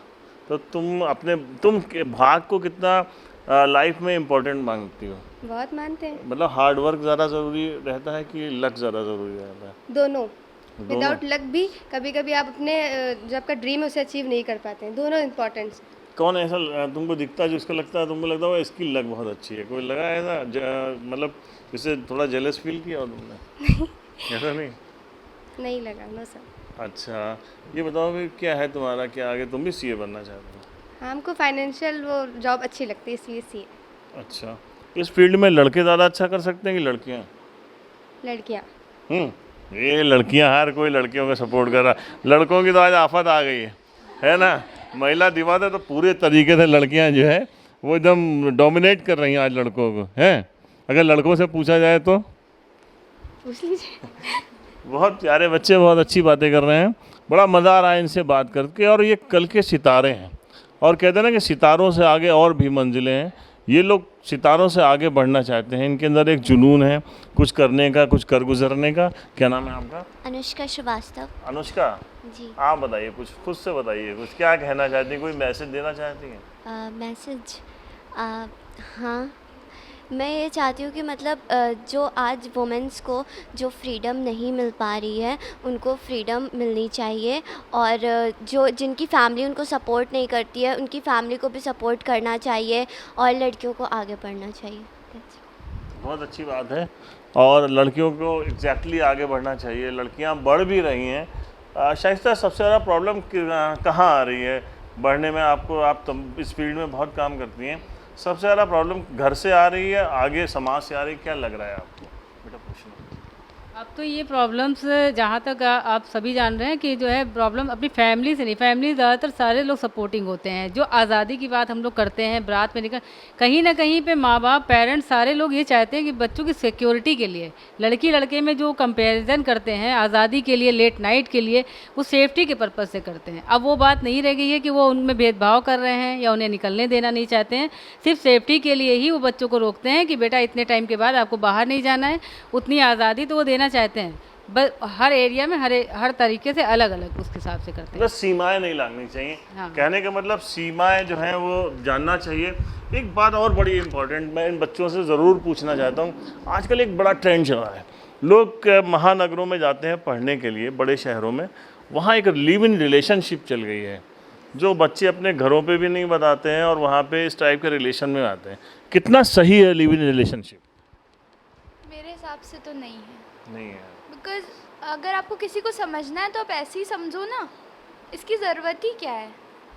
तो तुम भाग को कितना लाइफ में इम्पोर्टेंट मानती हो? बहुत मानते हैं। मतलब हार्ड वर्क ज़्यादा ज़रूरी रहता है कि लक ज़्यादा ज़रूरी रहता है? दोनों। विदाउट लक भी कभी कभी आप अपने जो आपका ड्रीम है उसे अचीव नहीं कर पाते हैं, दोनों इम्पोर्टेंट। कौन ऐसा तुमको दिखता है जिसको लगता है तुमको लगता है इसकी लक बहुत अच्छी है? कोई लगा ऐसा मतलब जिससे थोड़ा जेलस फील किया हो तुमने? ऐसा नहीं लगा। No sir. अच्छा ये बताओ कि क्या है तुम्हारा, क्या आगे तुम भी सीए बनना चाहते हो? हमको फाइनेंशियल वो जॉब अच्छी लगती है इसलिए सीए। अच्छा, इस फील्ड में लड़के ज़्यादा अच्छा कर सकते हैं कि लड़कियाँ? लड़कियाँ। ये लड़कियाँ, हर कोई लड़कियों को सपोर्ट कर रहा है। लड़कों की तो आज आफत आ गई है ना। महिला दिवस है तो पूरे तरीके से लड़कियाँ जो है वो एकदम डोमिनेट कर रही हैं आज लड़कों को, हैं। अगर लड़कों से पूछा जाए तो पूछ लीजिए। बहुत प्यारे बच्चे बहुत अच्छी बातें कर रहे हैं, बड़ा मज़ा आ रहा है इनसे बात करके। और ये कल के सितारे हैं और कहते हैं ना कि सितारों से आगे और भी मंजिलें हैं। ये लोग सितारों से आगे बढ़ना चाहते हैं, इनके अंदर एक जुनून है कुछ करने का, कुछ कर गुजरने का। क्या नाम है आपका? अनुष्का श्रीवास्तव। अनुष्का जी। आप बताइए, कुछ खुद से बताइए, कुछ क्या कहना चाहती हैं, कोई मैसेज देना चाहती हैं? मैसेज हाँ, मैं ये चाहती हूँ कि मतलब जो आज वुमेंस को जो फ्रीडम नहीं मिल पा रही है उनको फ्रीडम मिलनी चाहिए, और जो जिनकी फैमिली उनको सपोर्ट नहीं करती है उनकी फैमिली को भी सपोर्ट करना चाहिए और लड़कियों को आगे बढ़ना चाहिए। बहुत अच्छी बात है, और लड़कियों को एग्जैक्टली आगे बढ़ना चाहिए। लड़कियां बढ़ भी रही हैं। शायद सबसे ज़्यादा प्रॉब्लम कहाँ आ रही है बढ़ने में? आप इस फील्ड में बहुत काम करती हैं, सबसे ज़्यादा प्रॉब्लम घर से आ रही है, आगे समाज से आ रही है? क्या लग रहा है आपको? बेटा पूछना। अब तो ये प्रॉब्लम्स जहाँ तक आप सभी जान रहे हैं कि जो है प्रॉब्लम अपनी फैमिली से नहीं, फैमिली ज़्यादातर सारे लोग सपोर्टिंग होते हैं। जो आज़ादी की बात हम लोग करते हैं बारात में निकल, कहीं ना कहीं पे माँ बाप पेरेंट्स सारे लोग ये चाहते हैं कि बच्चों की सिक्योरिटी के लिए लड़की लड़के में जो कंपैरिजन करते हैं आज़ादी के लिए, लेट नाइट के लिए, वो सेफ्टी के पर्पज़ से करते हैं। अब वो बात नहीं रह गई है कि वो उनमें भेदभाव कर रहे हैं या उन्हें निकलने देना नहीं चाहते हैं। सिर्फ सेफ्टी के लिए ही वो बच्चों को रोकते हैं कि बेटा इतने टाइम के बाद आपको बाहर नहीं जाना है। उतनी आज़ादी तो वो देना चाहते हैं, बस हर एरिया में हर तरीके से अलग अलग उसके हिसाब से करते हैं। बस सीमाएं नहीं लागनी चाहिए। हाँ। कहने का मतलब सीमाएं जो हैं वो जानना चाहिए। एक बात और बड़ी इंपॉर्टेंट मैं इन बच्चों से ज़रूर पूछना चाहता हूँ, आजकल एक बड़ा ट्रेंड चल रहा है, लोग महानगरों में जाते हैं पढ़ने के लिए, बड़े शहरों में, वहाँ एक लिव इन रिलेशनशिप चल गई है जो बच्चे अपने घरों पे भी नहीं बताते हैं और वहाँ पे इस टाइप के रिलेशन में आते हैं। कितना सही है लिव इन रिलेशनशिप? मेरे हिसाब से तो नहीं है, नहीं है। बिकॉज अगर आपको किसी को समझना है तो आप ऐसे ही समझो ना, इसकी ज़रूरत ही क्या है।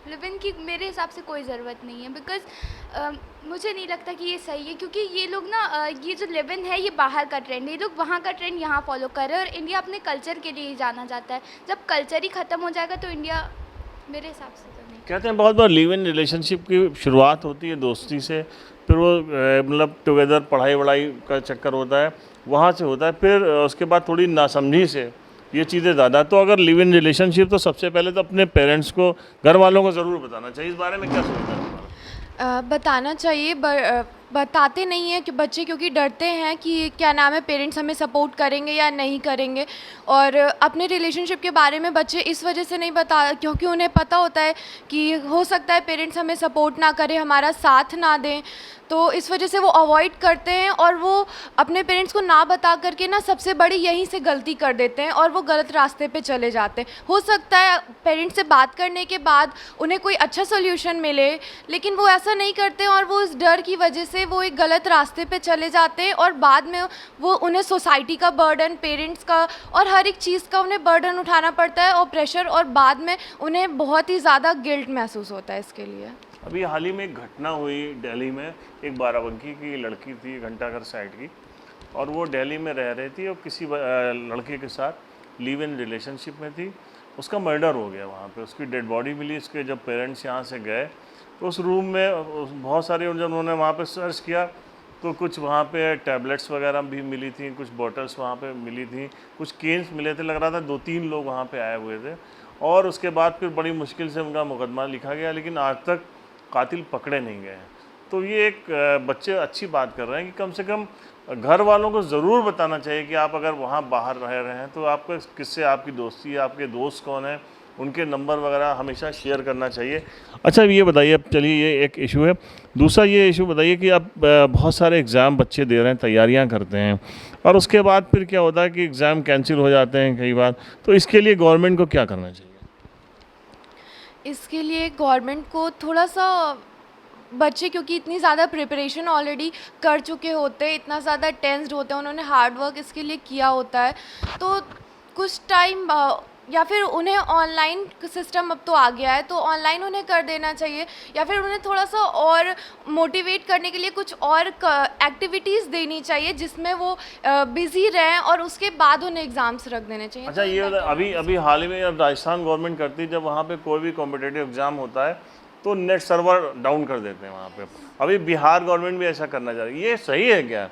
लिव इन की मेरे हिसाब से कोई ज़रूरत नहीं है, बिकॉज मुझे नहीं लगता कि ये सही है, क्योंकि ये लोग ना ये जो लिव इन है ये बाहर का ट्रेंड है, ये लोग वहाँ का ट्रेंड यहाँ फॉलो कर रहे हैं और इंडिया अपने कल्चर के लिए ही जाना जाता है। जब कल्चर ही ख़त्म हो जाएगा तो इंडिया मेरे हिसाब से तो नहीं। कहते हैं बहुत बार लिव इन रिलेशनशिप की शुरुआत होती है दोस्ती से, फिर वो मतलब टुगेदर पढ़ाई वढ़ाई का चक्कर होता है, वहाँ से होता है, फिर उसके बाद थोड़ी नासमझी से ये चीज़ें ज़्यादा। तो अगर लिव इन रिलेशनशिप तो सबसे पहले तो अपने पेरेंट्स को, घर वालों को ज़रूर बताना चाहिए। इस बारे में क्या सोचते हैं तुम्हारा? बताना चाहिए, बताते नहीं हैं कि बच्चे, क्योंकि डरते हैं कि क्या नाम है पेरेंट्स हमें सपोर्ट करेंगे या नहीं करेंगे। और अपने रिलेशनशिप के बारे में बच्चे इस वजह से नहीं बता, क्योंकि उन्हें पता होता है कि हो सकता है पेरेंट्स हमें सपोर्ट ना करें, हमारा साथ ना दें, तो इस वजह से वो अवॉइड करते हैं और वो अपने पेरेंट्स को ना बता करके ना सबसे बड़ी यहीं से गलती कर देते हैं और वो गलत रास्ते पे चले जाते हैं। हो सकता है पेरेंट्स से बात करने के बाद उन्हें कोई अच्छा सोल्यूशन मिले, लेकिन वो ऐसा नहीं करते और वो इस डर की वजह से वो एक गलत रास्ते पे चले जाते हैं और बाद में वो उन्हें सोसाइटी का बर्डन, पेरेंट्स का और हर एक चीज़ का उन्हें बर्डन उठाना पड़ता है और प्रेशर, और बाद में उन्हें बहुत ही ज़्यादा गिल्ट महसूस होता है इसके लिए। अभी हाल ही में एक घटना हुई दिल्ली में, एक बाराबंकी की लड़की थी, घंटाघर साइड की, और वो दिल्ली में रह रही थी और किसी लड़के के साथ लिव इन रिलेशनशिप में थी। उसका मर्डर हो गया वहाँ पे, उसकी डेड बॉडी मिली। उसके जब पेरेंट्स यहाँ से गए तो उस रूम में बहुत सारे, जब उन्होंने वहाँ पे सर्च किया तो कुछ वहाँ पे टैबलेट्स वगैरह भी मिली थी, कुछ बॉटल्स वहाँ पे मिली थी, कुछ केन्स मिले थे, लग रहा था 2-3 लोग वहाँ पे आए हुए थे। और उसके बाद फिर बड़ी मुश्किल से उनका मुकदमा लिखा गया, लेकिन आज तक कातिल पकड़े नहीं गए। तो ये एक बच्चे अच्छी बात कर रहे हैं कि कम से कम घर वालों को ज़रूर बताना चाहिए कि आप अगर वहाँ बाहर रह रहे हैं तो आपको किससे आपकी दोस्ती है, आपके दोस्त कौन है, उनके नंबर वगैरह हमेशा शेयर करना चाहिए। अच्छा ये बताइए, अब चलिए ये एक इशू है, दूसरा ये इशू बताइए कि आप बहुत सारे एग्ज़ाम बच्चे दे रहे हैं, तैयारियां करते हैं और उसके बाद फिर क्या होता है कि एग्ज़ाम कैंसिल हो जाते हैं कई बार, तो इसके लिए गवर्नमेंट को क्या करना चाहिए? इसके लिए गवर्नमेंट को थोड़ा सा, बच्चे क्योंकि इतनी ज़्यादा प्रिपरेशन ऑलरेडी कर चुके होते हैं, इतना ज़्यादा टेंस्ड होते हैं, उन्होंने हार्ड वर्क इसके लिए किया होता है, तो कुछ टाइम या फिर उन्हें ऑनलाइन सिस्टम अब तो आ गया है तो ऑनलाइन उन्हें कर देना चाहिए, या फिर उन्हें थोड़ा सा और मोटिवेट करने के लिए कुछ और एक्टिविटीज़ देनी चाहिए जिसमें वो बिज़ी रहें और उसके बाद उन्हें एग्ज़ाम्स रख देने चाहिए। अच्छा ये अभी हाल ही में राजस्थान गवर्नमेंट करती है, जब वहाँ पे कोई भी कॉम्पिटेटिव एग्ज़ाम होता है तो नेट सर्वर डाउन कर देते हैं वहाँ पे। अभी बिहार गवर्नमेंट भी ऐसा करना चाह रही है, ये सही है क्या?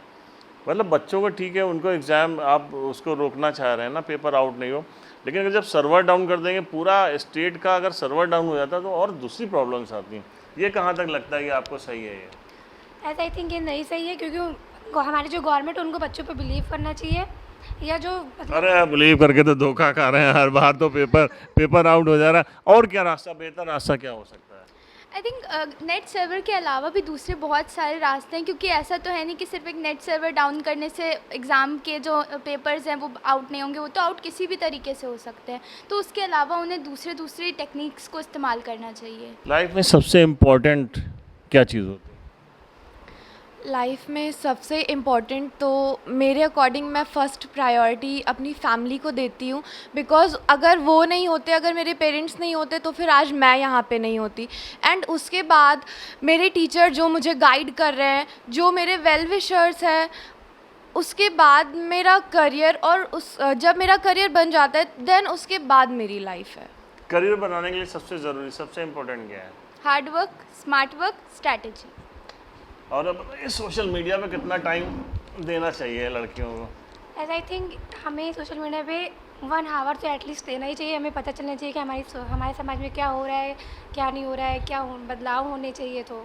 मतलब बच्चों को ठीक है, उनको एग्ज़ाम आप उसको रोकना चाह रहे हैं ना, पेपर आउट नहीं हो, लेकिन अगर जब सर्वर डाउन कर देंगे पूरा स्टेट का, अगर सर्वर डाउन हो जाता है तो और दूसरी प्रॉब्लम्स आती हैं। ये कहाँ तक लगता है कि आपको सही है ये? ऐसा आई थिंक ये नहीं सही है, क्योंकि हमारी जो गवर्नमेंट उनको बच्चों पे बिलीव करना चाहिए, या जो अरे बिलीव करके तो धोखा खा रहे हैं हर बार, तो पेपर आउट हो जा रहा है। और क्या रास्ता, बेहतर रास्ता क्या हो सकता है? आई थिंक नेट सर्वर के अलावा भी दूसरे बहुत सारे रास्ते हैं, क्योंकि ऐसा तो है नहीं कि सिर्फ एक नेट सर्वर डाउन करने से एग्ज़ाम के जो पेपर्स हैं वो आउट नहीं होंगे, वो तो आउट किसी भी तरीके से हो सकते हैं। तो उसके अलावा उन्हें दूसरी टेक्निक्स को इस्तेमाल करना चाहिए। लाइफ में सबसे इम्पोर्टेंट क्या चीज़ होती है? लाइफ में सबसे इम्पॉर्टेंट तो मेरे अकॉर्डिंग मैं फ़र्स्ट प्रायोरिटी अपनी फैमिली को देती हूँ, बिकॉज़ अगर वो नहीं होते, अगर मेरे पेरेंट्स नहीं होते तो फिर आज मैं यहाँ पे नहीं होती। एंड उसके बाद मेरे टीचर जो मुझे गाइड कर रहे हैं, जो मेरे वेल विशर्स हैं, उसके बाद मेरा करियर, और जब मेरा करियर बन जाता है देन उसके बाद मेरी लाइफ है। करियर बनाने के लिए सबसे ज़रूरी, सबसे इम्पोर्टेंट क्या है? Hard work, smart work, strategy. और अब ये सोशल मीडिया पे कितना टाइम देना चाहिए लड़कियों को? एज आई थिंक हमें सोशल मीडिया पे 1 आवर तो एटलीस्ट देना ही चाहिए। हमें पता चलना चाहिए कि हमारे समाज में क्या हो रहा है, क्या नहीं हो रहा है, क्या बदलाव होने चाहिए। तो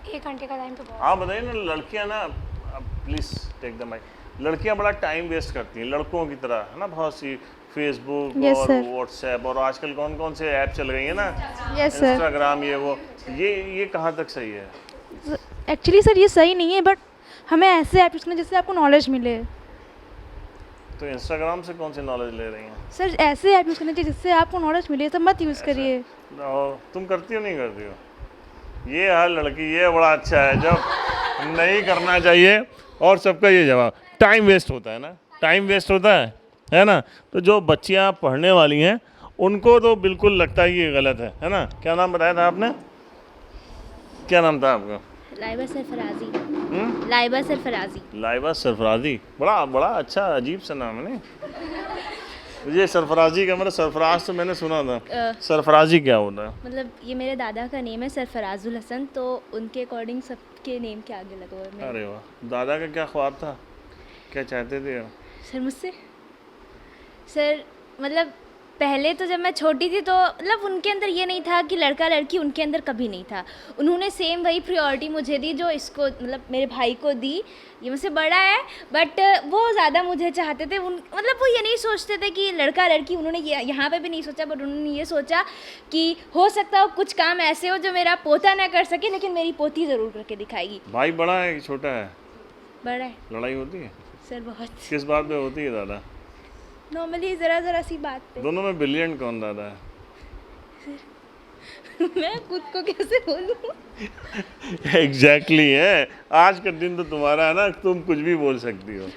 1 घंटे का टाइम तो बहुत। आप बताइए ना, लड़कियां ना, प्लीज़ टेक द माइक, लड़कियां बड़ा टाइम वेस्ट करती हैं लड़कों की तरह, है ना? बहुत सी फेसबुक और व्हाट्सएप और आजकल कौन कौन से ऐप चल गई है ना, इंस्टाग्राम, ये वो, ये कहाँ तक सही है? एक्चुअली सर ये सही नहीं है, बट हमें ऐसे ऐप यूज़ करना जिससे आपको नॉलेज मिले। तो इंस्टाग्राम से कौन सी नॉलेज ले रही हैं? सर ऐसे ऐप यूज़ करना चाहिए जिससे आपको नॉलेज मिले, सब मत यूज़ करिए। तुम करती हो नहीं करती हो? ये हर लड़की, ये बड़ा अच्छा है जब नहीं करना चाहिए। और सबका ये जवाब, टाइम वेस्ट होता है ना, टाइम वेस्ट होता है ना? तो जो बच्चियां पढ़ने वाली हैं उनको तो बिल्कुल लगता है कि ये गलत है ना? क्या नाम बताया था आपने? क्या नाम था आपका? लाइबा सरफराजी। लाइबा सरफराजी। लाइबा सरफराजी, बड़ा बड़ा अच्छा अजीब सा नाम है। नहीं, ये सरफराजी का मतलब, सरफराज तो मैंने सुना था, सरफराजी क्या होता है? मतलब ये मेरे दादा का नेम है सरफराजुल हसन, तो उनके अकॉर्डिंग सबके नेम के आगे लगा हुआ है। अरे वाह, दादा का क्या ख्वाब था, क्या चाहते थे? सर मुझसे, सर मतलब पहले तो जब मैं छोटी थी तो मतलब उनके अंदर ये नहीं था कि लड़का लड़की, उनके अंदर कभी नहीं था। उन्होंने सेम वही प्रायोरिटी मुझे दी जो इसको, मतलब मेरे भाई को दी। ये मुझसे बड़ा है बट वो ज़्यादा मुझे चाहते थे। मतलब वो ये नहीं सोचते थे कि लड़का लड़की, उन्होंने यहाँ पे भी नहीं सोचा, बट उन्होंने ये सोचा कि हो सकता हो कुछ काम ऐसे हो जो मेरा पोता ना कर सके लेकिन मेरी पोती ज़रूर करके दिखाएगी। भाई बड़ा है कि छोटा है? बड़ा है। लड़ाई होती है सर बहुत। किस बात पे होती है दादा? नॉर्मली ज़रा सी बात पे। दोनों में ब्रिलियंट कौन दादा है? मैं खुद को कैसे बोलूँ? एग्जैक्टली है, आज का दिन तो तुम्हारा है ना, तुम कुछ भी बोल सकती हो।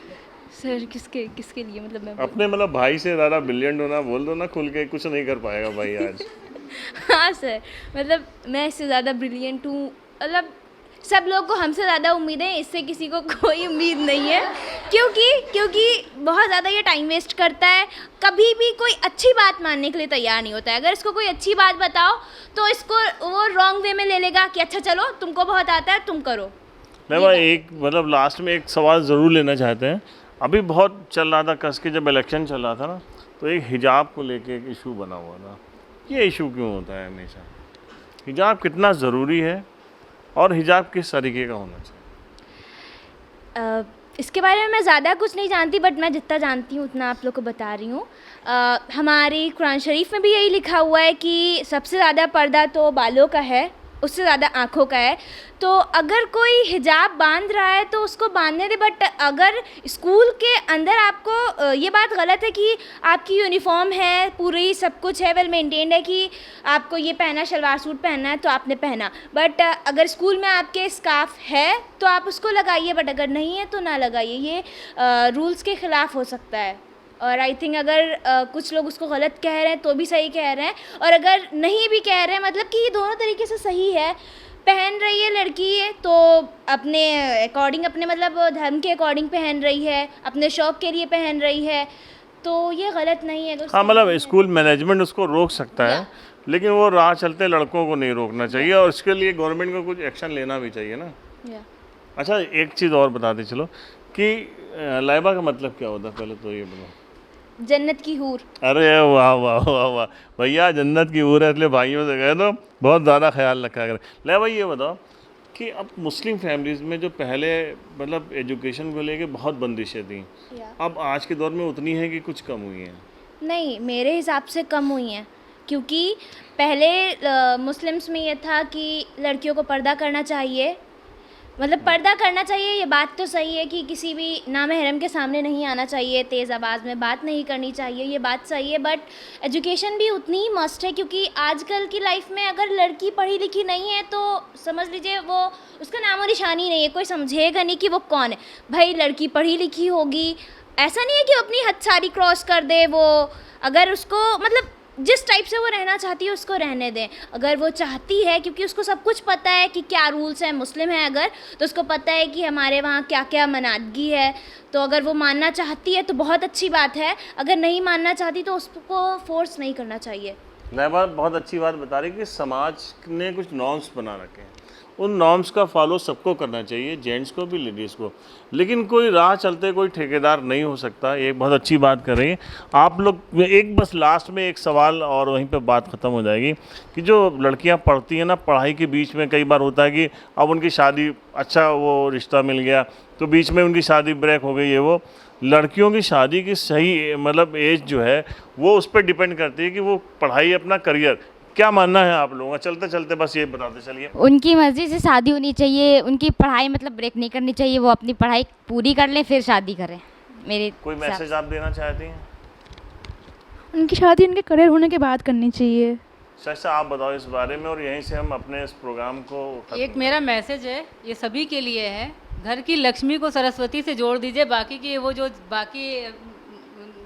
सर किसके लिए, मतलब मैं अपने मतलब भाई से ज़्यादा ब्रिलियंट होना बोल दो ना खुल के, कुछ नहीं कर पाएगा भाई आज। हाँ सर, मतलब मैं इससे ज़्यादा ब्रिलियंट हूँ। मतलब सब लोग को हमसे ज़्यादा उम्मीदें हैं, इससे किसी को कोई उम्मीद नहीं है, क्योंकि बहुत ज़्यादा ये टाइम वेस्ट करता है। कभी भी कोई अच्छी बात मानने के लिए तैयार नहीं होता है। अगर इसको कोई अच्छी बात बताओ तो इसको वो रॉन्ग वे में ले लेगा कि अच्छा चलो तुमको बहुत आता है, तुम करो। मैं एक मतलब लास्ट में एक सवाल ज़रूर लेना चाहते हैं। अभी बहुत चल रहा था कस के, जब इलेक्शन चल रहा था ना, तो एक हिजाब को लेके एक इशू बना हुआ था। ये इशू क्यों होता है हमेशा? हिजाब कितना ज़रूरी है और हिजाब किस तरीके का होना चाहिए? इसके बारे में मैं ज़्यादा कुछ नहीं जानती, बट मैं जितना जानती हूँ उतना आप लोग को बता रही हूँ। हमारी कुरान शरीफ में भी यही लिखा हुआ है कि सबसे ज़्यादा पर्दा तो बालों का है, उससे ज़्यादा आँखों का है। तो अगर कोई हिजाब बांध रहा है तो उसको बांधने दे, बट अगर स्कूल के अंदर आपको ये बात गलत है कि आपकी यूनिफॉर्म है, पूरी सब कुछ है, वेल मेंटेन्ड है कि आपको ये पहना, शलवार सूट पहनना है तो आपने पहना। बट अगर स्कूल में आपके स्कार्फ है तो आप उसको लगाइए, बट अगर नहीं है तो ना लगाइए। ये रूल्स के ख़िलाफ़ हो सकता है। और आई थिंक अगर कुछ लोग उसको गलत कह रहे हैं तो भी सही कह रहे हैं, और अगर नहीं भी कह रहे हैं मतलब कि ये दोनों तरीके से सही है। पहन रही है लड़की है तो अपने अकॉर्डिंग, अपने मतलब धर्म के अकॉर्डिंग पहन रही है, अपने शौक़ के लिए पहन रही है, तो ये गलत नहीं है। हाँ, मतलब स्कूल मैनेजमेंट उसको रोक सकता है, लेकिन वो राह चलते लड़कों को नहीं रोकना चाहिए, और इसके लिए गवर्नमेंट को कुछ एक्शन लेना भी चाहिए ना। अच्छा, एक चीज़ और बताते चलो कि लाइबा का मतलब क्या होता है, पहले तो ये बताओ। जन्नत की हूर। अरे वाह वाह वाह वाह भैया, जन्नत की हूर है, इसलिए भाइयों से कह दो बहुत ज़्यादा ख्याल रखा करें। ले भाई ये बताओ कि अब मुस्लिम फैमिलीज़ में जो पहले मतलब एजुकेशन को लेके बहुत बंदिशें थी, अब आज के दौर में उतनी है कि कुछ कम हुई हैं? नहीं, मेरे हिसाब से कम हुई हैं, क्योंकि पहले मुस्लिम्स में ये था कि लड़कियों को पर्दा करना चाहिए, मतलब पर्दा करना चाहिए। ये बात तो सही है कि किसी भी नामहरम के सामने नहीं आना चाहिए, तेज़ आवाज़ में बात नहीं करनी चाहिए, ये बात सही है। बट एजुकेशन भी उतनी ही मस्ट है, क्योंकि आजकल की लाइफ में अगर लड़की पढ़ी लिखी नहीं है तो समझ लीजिए वो, उसका नामो निशानी नहीं है, कोई समझेगा नहीं कि वो कौन है। भाई लड़की पढ़ी लिखी होगी, ऐसा नहीं है कि वो अपनी हद सारी क्रॉस कर दे। वो अगर उसको मतलब जिस टाइप से वो रहना चाहती है उसको रहने दें। अगर वो चाहती है, क्योंकि उसको सब कुछ पता है कि क्या रूल्स हैं, मुस्लिम है अगर, तो उसको पता है कि हमारे वहाँ क्या क्या मनादगी है, तो अगर वो मानना चाहती है तो बहुत अच्छी बात है, अगर नहीं मानना चाहती तो उसको फोर्स नहीं करना चाहिए। नैबा बहुत अच्छी बात बता रही कि समाज ने कुछ नॉर्म्स बना रखे हैं, उन नॉर्म्स का फॉलो सबको करना चाहिए, जेंट्स को भी लेडीज़ को, लेकिन कोई राह चलते कोई ठेकेदार नहीं हो सकता। ये बहुत अच्छी बात कर रही हैं आप लोग। एक बस लास्ट में एक सवाल और वहीं पे बात ख़त्म हो जाएगी कि जो लड़कियां पढ़ती हैं ना, पढ़ाई के बीच में कई बार होता है कि अब उनकी शादी, अच्छा वो रिश्ता मिल गया तो बीच में उनकी शादी ब्रेक हो गई है। वो लड़कियों की शादी की सही मतलब एज जो है वो उस पर डिपेंड करती है कि वो पढ़ाई अपना करियर, क्या मानना है आप लोगों का? चलते चलते बस ये बताते चलिए। उनकी मर्ज़ी से शादी होनी चाहिए, उनकी पढ़ाई मतलब ब्रेक नहीं करनी चाहिए, वो अपनी पढ़ाई पूरी कर लें फिर शादी करें। मेरे कोई मैसेज आप देना चाहती हैं? उनकी शादी उनके करियर होने के बाद करनी चाहिए। शायद आप बताओ इस बारे में और यहीं से हम अपने इस प्रोग्राम को एक मेरा मैसेज है, ये सभी के लिए है, घर की लक्ष्मी को सरस्वती से जोड़ दीजिए, बाकी की वो जो बाकी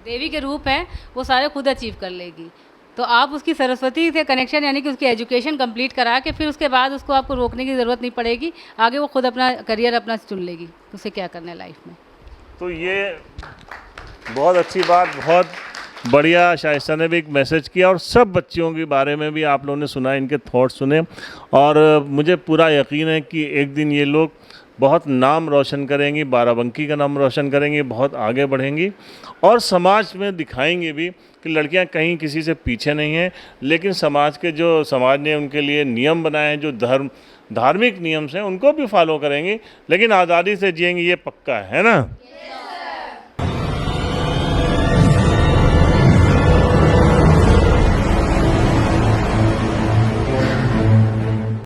देवी के रूप हैं वो सारे खुद अचीव कर लेगी। तो आप उसकी सरस्वती से कनेक्शन यानी कि उसकी एजुकेशन कंप्लीट करा के फिर उसके बाद उसको आपको रोकने की ज़रूरत नहीं पड़ेगी, आगे वो खुद अपना करियर अपना चुन लेगी उसे क्या करना है लाइफ में। तो ये बहुत अच्छी बात, बहुत बढ़िया शाइस्ता ने भी एक मैसेज किया और सब बच्चियों के बारे में भी आप लोगों ने सुना, इनके थॉट्स सुने और मुझे पूरा यकीन है कि एक दिन ये लोग बहुत नाम रोशन करेंगी, बाराबंकी का नाम रोशन करेंगी, बहुत आगे बढ़ेंगी और समाज में दिखाएंगे भी कि लड़कियां कहीं किसी से पीछे नहीं हैं। लेकिन समाज ने उनके लिए नियम बनाए हैं, जो धार्मिक नियम हैं उनको भी फॉलो करेंगी, लेकिन आज़ादी से जिएंगी, ये पक्का है ना।